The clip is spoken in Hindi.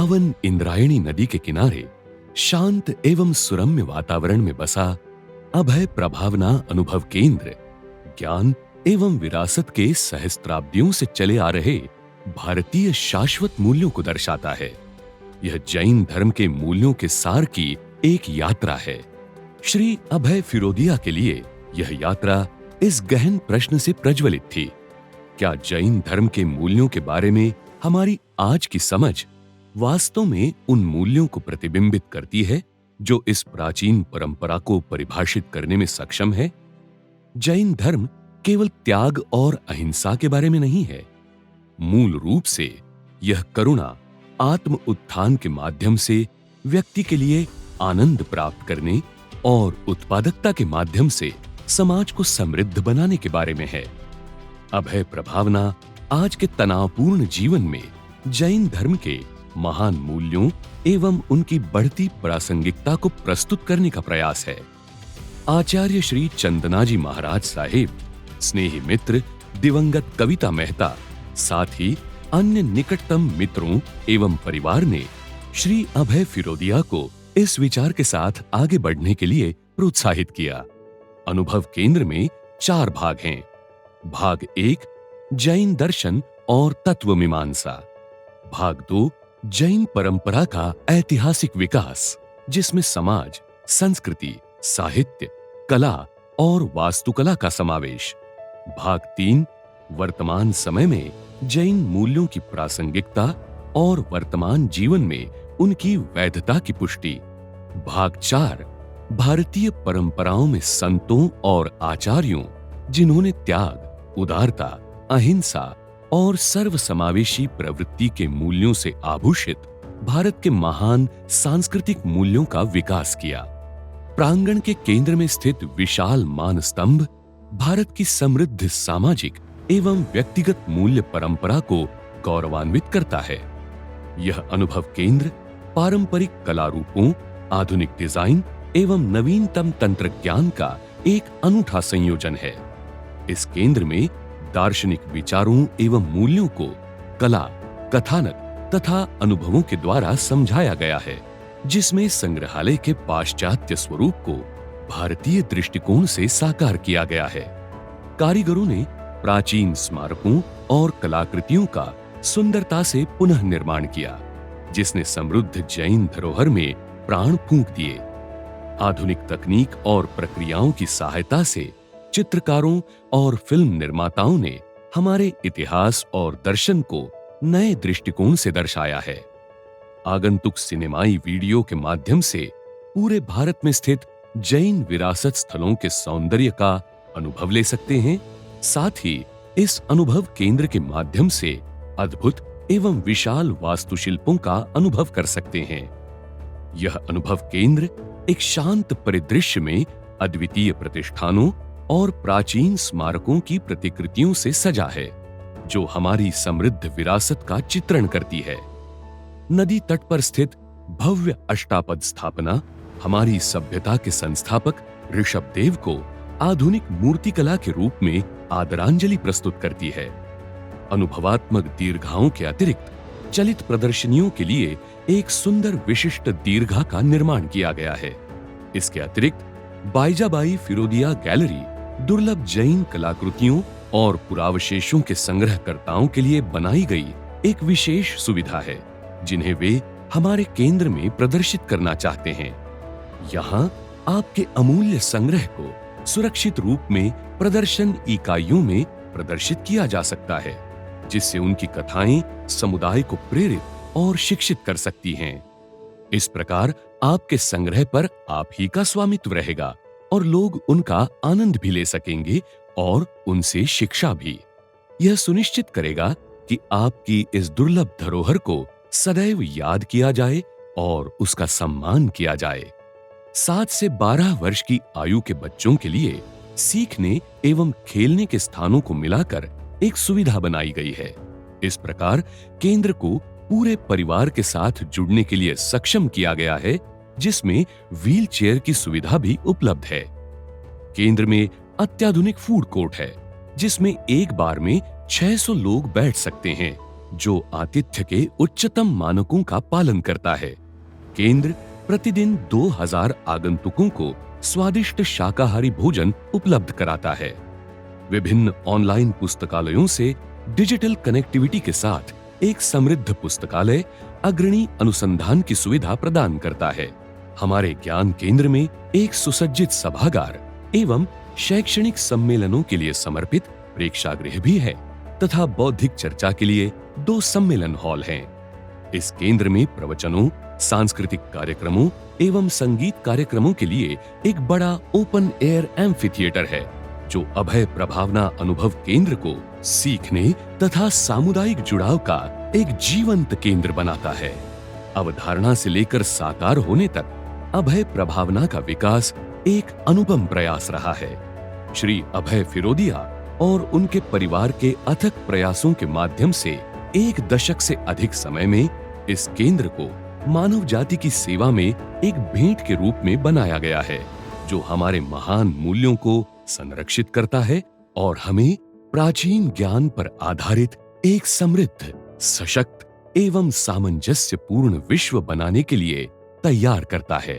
पावन इंद्रायणी नदी के किनारे शांत एवं सुरम्य वातावरण में बसा अभय प्रभावना अनुभव केंद्र ज्ञान एवं विरासत के सहस्त्राब्दियों से चले आ रहे भारतीय शाश्वत मूल्यों को दर्शाता है। यह जैन धर्म के मूल्यों के सार की एक यात्रा है। श्री अभय फिरोदिया के लिए यह यात्रा इस गहन प्रश्न से प्रज्वलित थी, क्या जैन धर्म के मूल्यों के बारे में हमारी आज की समझ वास्तव में उन मूल्यों को प्रतिबिंबित करती है जो इस प्राचीन परंपरा को परिभाषित करने में सक्षम है? जैन धर्म केवल त्याग और अहिंसा के बारे में नहीं है। मूल रूप से यह करुणा, आत्म उत्थान के माध्यम से व्यक्ति के लिए आनंद प्राप्त करने और उत्पादकता के माध्यम से समाज को समृद्ध बनाने के बारे में है। अभय प्रभावना आज के तनावपूर्ण जीवन में जैन धर्म के महान मूल्यों एवं उनकी बढ़ती प्रासंगिकता को प्रस्तुत करने का प्रयास है। आचार्य श्री चंदनाजी महाराज साहिब, स्नेही मित्र दिवंगत कविता मेहता, साथ ही अन्य निकटतम मित्रों एवं परिवार ने श्री अभय फिरोदिया को इस विचार के साथ आगे बढ़ने के लिए प्रोत्साहित किया। अनुभव केंद्र में 4 भाग हैं। भाग 1 जैन दर्शन और तत्व मीमांसा, भाग 2 जैन परंपरा का ऐतिहासिक विकास जिसमें समाज, संस्कृति, साहित्य, कला और वास्तुकला का समावेश, भाग 3 वर्तमान समय में जैन मूल्यों की प्रासंगिकता और वर्तमान जीवन में उनकी वैधता की पुष्टि, भाग 4 भारतीय परंपराओं में संतों और आचार्यों जिन्होंने त्याग, उदारता, अहिंसा और सर्वसमावेशी प्रवृत्ति के मूल्यों से आभूषित भारत के महान सांस्कृतिक मूल्यों का विकास किया। प्रांगण के केंद्र में स्थित विशाल मानस्तंभ भारत की समृद्ध सामाजिक एवं व्यक्तिगत मूल्य परंपरा को गौरवान्वित करता है। यह अनुभव केंद्र पारंपरिक कला रूपों, आधुनिक डिजाइन एवं नवीनतम तंत्र ज्ञान का एक अनूठा संयोजन है। इस केंद्र में दार्शनिक विचारों एवं मूल्यों को कला, कथानक तथा अनुभवों के द्वारा समझाया गया है, जिसमें संग्रहालय के पाश्चात्य स्वरूप को भारतीय दृष्टिकोण से साकार किया गया है। कारीगरों ने प्राचीन स्मारकों और कलाकृतियों का सुंदरता से पुनः निर्माण किया, जिसने समृद्ध जैन धरोहर में प्राण फूंक दिए। आधुनिक तकनीक और प्रक्रियाओं की सहायता से चित्रकारों और फिल्म निर्माताओं ने हमारे इतिहास और दर्शन को नए दृष्टिकोण से दर्शाया है। आगंतुक सिनेमाई वीडियो के माध्यम से पूरे भारत में स्थित जैन विरासत स्थलों के सौंदर्य का अनुभव ले सकते हैं। साथ ही इस अनुभव केंद्र के माध्यम से अद्भुत एवं विशाल वास्तुशिल्पों का अनुभव कर सकते हैं। यह अनुभव केंद्र एक शांत परिदृश्य में अद्वितीय प्रतिष्ठानों और प्राचीन स्मारकों की प्रतिकृतियों से सजा है, जो हमारी समृद्ध विरासत का चित्रण करती है। नदी तट पर स्थित भव्य अष्टापद स्थापना हमारी सभ्यता के संस्थापक ऋषभदेव को आधुनिक मूर्तिकला के रूप में आदरांजलि प्रस्तुत करती है। अनुभवात्मक दीर्घाओं के अतिरिक्त चलित प्रदर्शनियों के लिए एक सुंदर विशिष्ट दीर्घा का निर्माण किया गया है। इसके अतिरिक्त बाईजाबाई फिरोदिया गैलरी दुर्लभ जैन कलाकृतियों और पुरावशेषों के संग्रहकर्ताओं के लिए बनाई गई एक विशेष सुविधा है, जिन्हें वे हमारे केंद्र में प्रदर्शित करना चाहते हैं। यहाँ आपके अमूल्य संग्रह को सुरक्षित रूप में प्रदर्शन इकाइयों में प्रदर्शित किया जा सकता है, जिससे उनकी कथाएं समुदाय को प्रेरित और शिक्षित कर सकती हैं। इस प्रकार आपके संग्रह पर आप ही का स्वामित्व रहेगा और लोग उनका आनंद भी ले सकेंगे और उनसे शिक्षा भी। यह सुनिश्चित करेगा कि आपकी इस दुर्लभ धरोहर को सदैव याद किया जाए और उसका सम्मान किया जाए। 7 से 12 वर्ष की आयु के बच्चों के लिए सीखने एवं खेलने के स्थानों को मिलाकर एक सुविधा बनाई गई है। इस प्रकार केंद्र को पूरे परिवार के साथ जुड़ने के लिए सक्षम किया गया है, जिसमें व्हील चेयर की सुविधा भी उपलब्ध है। केंद्र में अत्याधुनिक फूड कोर्ट है, जिसमें एक बार में 600 लोग बैठ सकते हैं जो आतिथ्य के उच्चतम मानकों का पालन करता है। केंद्र प्रतिदिन 2000 आगंतुकों को स्वादिष्ट शाकाहारी भोजन उपलब्ध कराता है। विभिन्न ऑनलाइन पुस्तकालयों से डिजिटल कनेक्टिविटी के साथ एक समृद्ध पुस्तकालय अग्रणी अनुसंधान की सुविधा प्रदान करता है। हमारे ज्ञान केंद्र में एक सुसज्जित सभागार एवं शैक्षणिक सम्मेलनों के लिए समर्पित प्रेक्षागृह भी है तथा बौद्धिक चर्चा के लिए 2 सम्मेलन हॉल हैं। इस केंद्र में प्रवचनों, सांस्कृतिक कार्यक्रमों एवं संगीत कार्यक्रमों के लिए एक बड़ा ओपन एयर एम्फी थिएटर है, जो अभय प्रभावना अनुभव केंद्र को सीखने तथा सामुदायिक जुड़ाव का एक जीवंत केंद्र बनाता है। अवधारणा से लेकर साकार होने तक अभय प्रभावना का विकास एक अनुपम प्रयास रहा है। श्री अभय फिरोदिया और उनके परिवार के अथक प्रयासों के माध्यम से 1 दशक से अधिक समय में इस केंद्र को मानव जाति की सेवा में एक भेंट के रूप में बनाया गया है, जो हमारे महान मूल्यों को संरक्षित करता है और हमें प्राचीन ज्ञान पर आधारित एक समृद्ध, सशक्त एवं सामंजस्यपूर्ण विश्व बनाने के लिए तैयार करता है।